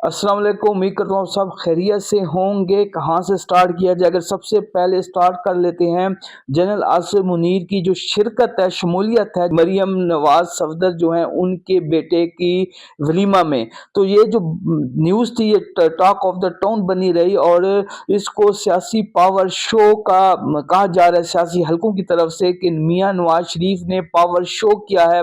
السلام علیکم، امید کرتا ہوں آپ سب خیریت سے ہوں گے۔ کہاں سے سٹارٹ کیا جائے؟ اگر سب سے پہلے سٹارٹ کر لیتے ہیں جنرل آصف منیر کی جو شرکت ہے، شمولیت ہے مریم نواز صفدر جو ہیں ان کے بیٹے کی ولیمہ میں، تو یہ جو نیوز تھی یہ ٹاک آف دا ٹاؤن بنی رہی اور اس کو سیاسی پاور شو کا کہا جا رہا ہے سیاسی حلقوں کی طرف سے کہ میاں نواز شریف نے پاور شو کیا ہے،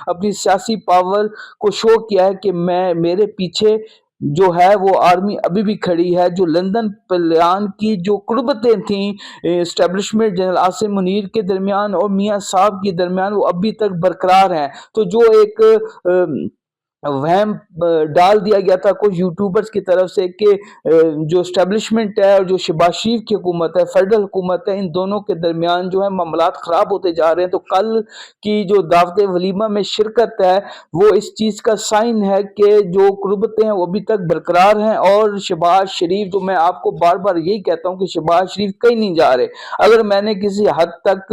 اپنی سیاسی پاور کو شو کیا ہے کہ میرے پیچھے جو ہے وہ آرمی ابھی بھی کھڑی ہے۔ جو لندن پلان کی جو قربتیں تھیں اسٹیبلشمنٹ جنرل آصف منیر کے درمیان اور میاں صاحب کے درمیان، وہ ابھی تک برقرار ہیں۔ تو جو ایک وہم ڈال دیا گیا تھا کچھ یوٹیوبرز کی طرف سے کہ جو اسٹیبلشمنٹ ہے اور جو شہباز شریف کی حکومت ہے، فیڈرل حکومت ہے، ان دونوں کے درمیان جو ہے معاملات خراب ہوتے جا رہے ہیں، تو کل کی جو دعوت ولیمہ میں شرکت ہے وہ اس چیز کا سائن ہے کہ جو قربتیں ہیں وہ ابھی تک برقرار ہیں۔ اور شہباز شریف، جو میں آپ کو بار بار یہی کہتا ہوں کہ شہباز شریف کہیں نہیں جا رہے۔ اگر میں نے کسی حد تک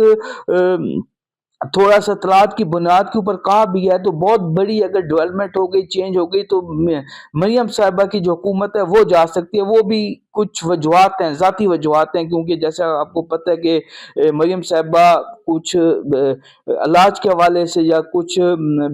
تھوڑا سا اطلاعات کی بنیاد کے اوپر کہا بھی ہے تو بہت بڑی اگر ڈیولپمنٹ ہو گئی، چینج ہو گئی، تو مریم صاحبہ کی جو حکومت ہے وہ جا سکتی ہے۔ وہ بھی کچھ وجوہات ہیں، ذاتی وجوہات ہیں، کیونکہ جیسا آپ کو پتہ ہے کہ مریم صاحبہ کچھ علاج کے حوالے سے یا کچھ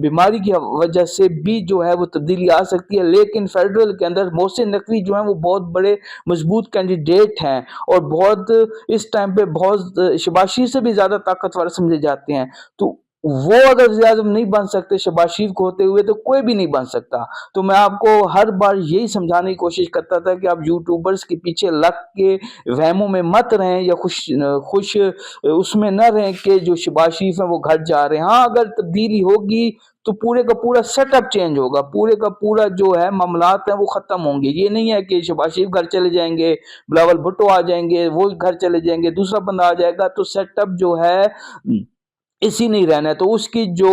بیماری کی وجہ سے بھی جو ہے وہ تبدیلی آ سکتی ہے، لیکن فیڈرل کے اندر محسن نقوی جو ہیں وہ بہت بڑے مضبوط کینڈیڈیٹ ہیں اور بہت اس ٹائم پہ بہت شہباز شریف سے بھی زیادہ طاقتور سمجھے جاتے ہیں۔ تو وہ اگر وزیر اعظم نہیں بن سکتے شہباز شریف کو ہوتے ہوئے، تو کوئی بھی نہیں بن سکتا۔ تو میں آپ کو ہر بار یہی سمجھانے کی کوشش کرتا تھا کہ آپ یوٹیوبرز کے پیچھے لگ کے وہموں میں مت رہیں یا خوش اس میں نہ رہیں کہ جو شہباز شریف ہیں وہ گھٹ جا رہے ہیں۔ ہاں، اگر تبدیلی ہوگی تو پورے کا پورا سیٹ اپ چینج ہوگا، پورے کا پورا جو ہے معاملات ہیں وہ ختم ہوں گے۔ یہ نہیں ہے کہ شہباز شریف گھر چلے جائیں گے، بلاول بھٹو آ جائیں گے، وہ گھر چلے جائیں گے، دوسرا بندہ آ جائے گا، تو سیٹ اپ جو ہے اسی نہیں رہنا ہے۔ تو اس کی جو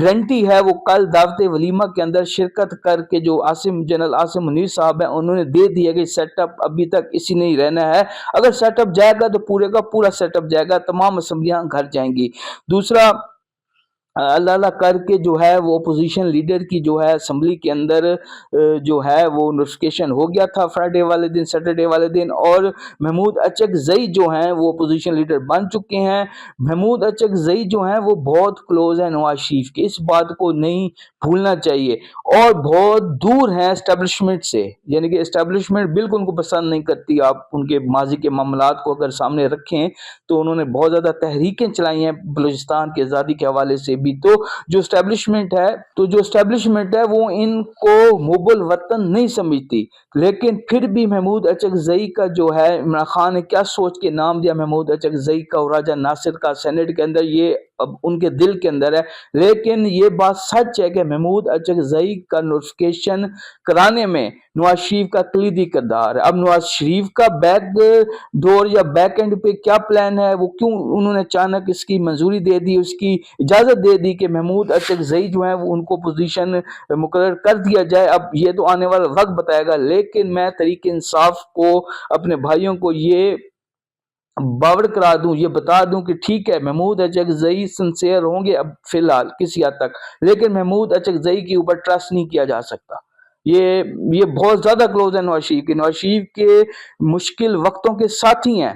گارنٹی ہے وہ کل دعوت ولیمہ کے اندر شرکت کر کے جو جنرل آصف منیر صاحب ہیں انہوں نے دے دیا کہ سیٹ اپ ابھی تک اسی نہیں رہنا ہے۔ اگر سیٹ اپ جائے گا تو پورے کا پورا سیٹ اپ جائے گا، تمام اسمبلیاں گھر جائیں گی۔ دوسرا، اللہ اللہ کر کے جو ہے وہ اپوزیشن لیڈر کی جو ہے اسمبلی کے اندر جو ہے وہ نوٹیفیکیشن ہو گیا تھا فرائیڈے والے دن، سیٹرڈے والے دن، اور محمود اچکزئی جو ہیں وہ اپوزیشن لیڈر بن چکے ہیں۔ محمود اچکزئی جو ہیں وہ بہت کلوز ہیں نواز شریف کے، اس بات کو نہیں بھولنا چاہیے، اور بہت دور ہیں اسٹیبلشمنٹ سے، یعنی کہ اسٹیبلشمنٹ بالکل ان کو پسند نہیں کرتی۔ آپ ان کے ماضی کے معاملات کو اگر سامنے رکھیں تو انہوں نے بہت زیادہ تحریکیں چلائی ہیں بلوچستان کی آزادی کے حوالے سے بھی۔ تو جو اسٹیبلشمنٹ ہے وہ ان کو محب الوطن نہیں سمجھتی، لیکن پھر بھی محمود اچکزئی کا جو ہے، عمران خان نے کیا سوچ کے نام دیا محمود اچکزئی کا اور راجہ ناصر کا سینٹ کے اندر، یہ اب ان کے دل کے اندر ہے۔ لیکن یہ بات سچ ہے کہ محمود اچکزئی کا نوٹیفیکیشن کرانے میں نواز شریف کا کلیدی کردار ہے۔ اب نواز شریف کا بیک ڈور یا بیک اینڈ پہ کیا پلان ہے، وہ کیوں انہوں نے اچانک اس کی منظوری دے دی، اس کی اجازت دے دی کہ محمود اچکزئی جو ہیں وہ ان کو پوزیشن مقرر کر دیا جائے، اب یہ تو آنے والا وقت بتائے گا۔ لیکن میں تحریک انصاف کو، اپنے بھائیوں کو یہ باور کرا دوں، یہ بتا دوں کہ ٹھیک ہے محمود اچکزئی سنسیئر ہوں گے اب فی الحال کسی حد تک، لیکن محمود اچکزئی کے اوپر ٹرسٹ نہیں کیا جا سکتا۔ یہ بہت زیادہ کلوز ہے نواز شریف کے، نواز شریف کے مشکل وقتوں کے ساتھی ہیں۔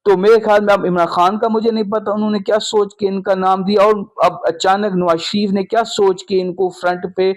تو میرے خیال میں اب عمران خان کا مجھے نہیں پتا انہوں نے کیا سوچ کے ان کا نام دیا، اور اب اچانک نواز شریف نے کیا سوچ کے ان کو فرنٹ پہ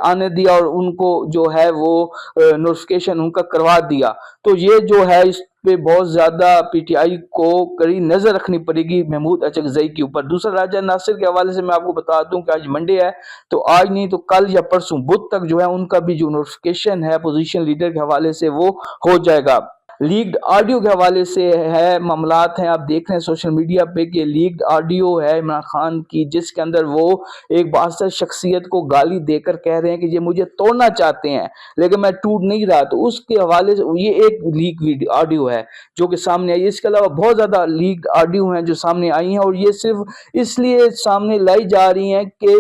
آنے دیا اور ان کو جو ہے وہ نوٹیفیکیشن ان کا کروا دیا۔ تو یہ جو ہے اس پہ بہت زیادہ پی ٹی آئی کو کڑی نظر رکھنی پڑے گی محمود اچکزئی کے اوپر۔ دوسرا، راجہ ناصر کے حوالے سے میں آپ کو بتا دوں کہ آج منڈے ہے، تو آج نہیں تو کل یا پرسوں بدھ تک جو ہے ان کا بھی جو نوٹیفیکیشن ہے اپوزیشن لیڈر کے حوالے سے وہ ہو جائے گا۔ لیکڈ آڈیو کے حوالے سے ہے معاملات ہیں، آپ دیکھ رہے ہیں سوشل میڈیا پہ کہ لیکڈ آڈیو ہے عمران خان کی، جس کے اندر وہ ایک بااثر شخصیت کو گالی دے کر کہہ رہے ہیں کہ یہ مجھے توڑنا چاہتے ہیں لیکن میں ٹوٹ نہیں رہا۔ تو اس کے حوالے سے یہ ایک لیک آڈیو ہے جو کہ سامنے آئی ہے۔ اس کے علاوہ بہت زیادہ لیکڈ آڈیو ہیں جو سامنے آئی ہیں، اور یہ صرف اس لیے سامنے لائی جا رہی ہیں کہ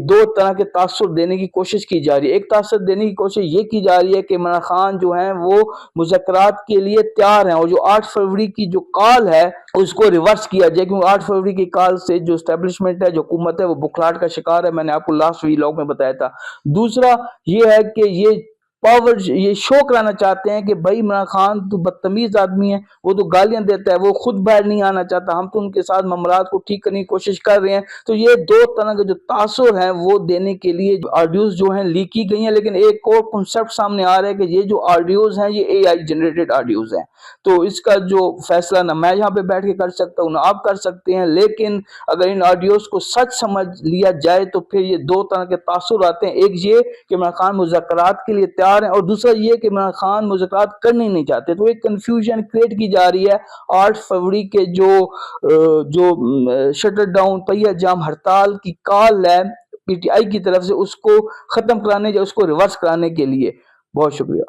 دو طرح کے تاثر دینے کی کوشش کی جا رہی ہے۔ ایک تاثر دینے کی کوشش یہ کی جا رہی ہے کہ عمران خان جو ہیں وہ مذاکرات کے لیے تیار ہیں، اور جو 8 فروری کی جو کال ہے اس کو ریورس کیا جائے، کیونکہ 8 فروری کی کال سے جو اسٹیبلشمنٹ ہے، جو حکومت ہے، وہ بکھلاہٹ کا شکار ہے۔ میں نے آپ کو لاسٹ ویلاگ میں بتایا تھا۔ دوسرا یہ ہے کہ یہ پاور یہ شو کرانا چاہتے ہیں کہ بھائی عمران خان تو بدتمیز آدمی ہے، وہ تو گالیاں دیتا ہے، وہ خود باہر نہیں آنا چاہتا، ہم تو ان کے ساتھ معاملات کو ٹھیک کرنے کی کوشش کر رہے ہیں۔ تو یہ دو طرح کے جو تاثر ہیں وہ دینے کے لیے آڈیوز جو ہیں لیک کی گئی ہیں، لیکن ایک اور کنسپٹ سامنے آ رہا ہے کہ یہ جو آڈیوز ہیں یہ اے آئی جنریٹڈ آڈیوز ہیں۔ تو اس کا جو فیصلہ نہ میں یہاں پہ بیٹھ کے کر سکتا ہوں نہ آپ کر سکتے ہیں، لیکن اگر ان آڈیوز کو سچ سمجھ لیا جائے تو پھر یہ دو طرح کے تاثر آتے ہیں۔ ایک یہ کہ عمران خان مذاکرات کے لیے تیار ہیں، اور دوسرا یہ کہ عمران خان مذاکرات کرنے نہیں چاہتے۔ تو ایک کنفیوژن کریٹ کی جا رہی ہے 8 فروری کے جو شٹر ڈاؤن پہیہ جام ہڑتال کی کال ہے پی ٹی آئی کی طرف سے، اس کو ختم کرانے یا اس کو ریورس کرانے کے لیے۔ بہت شکریہ۔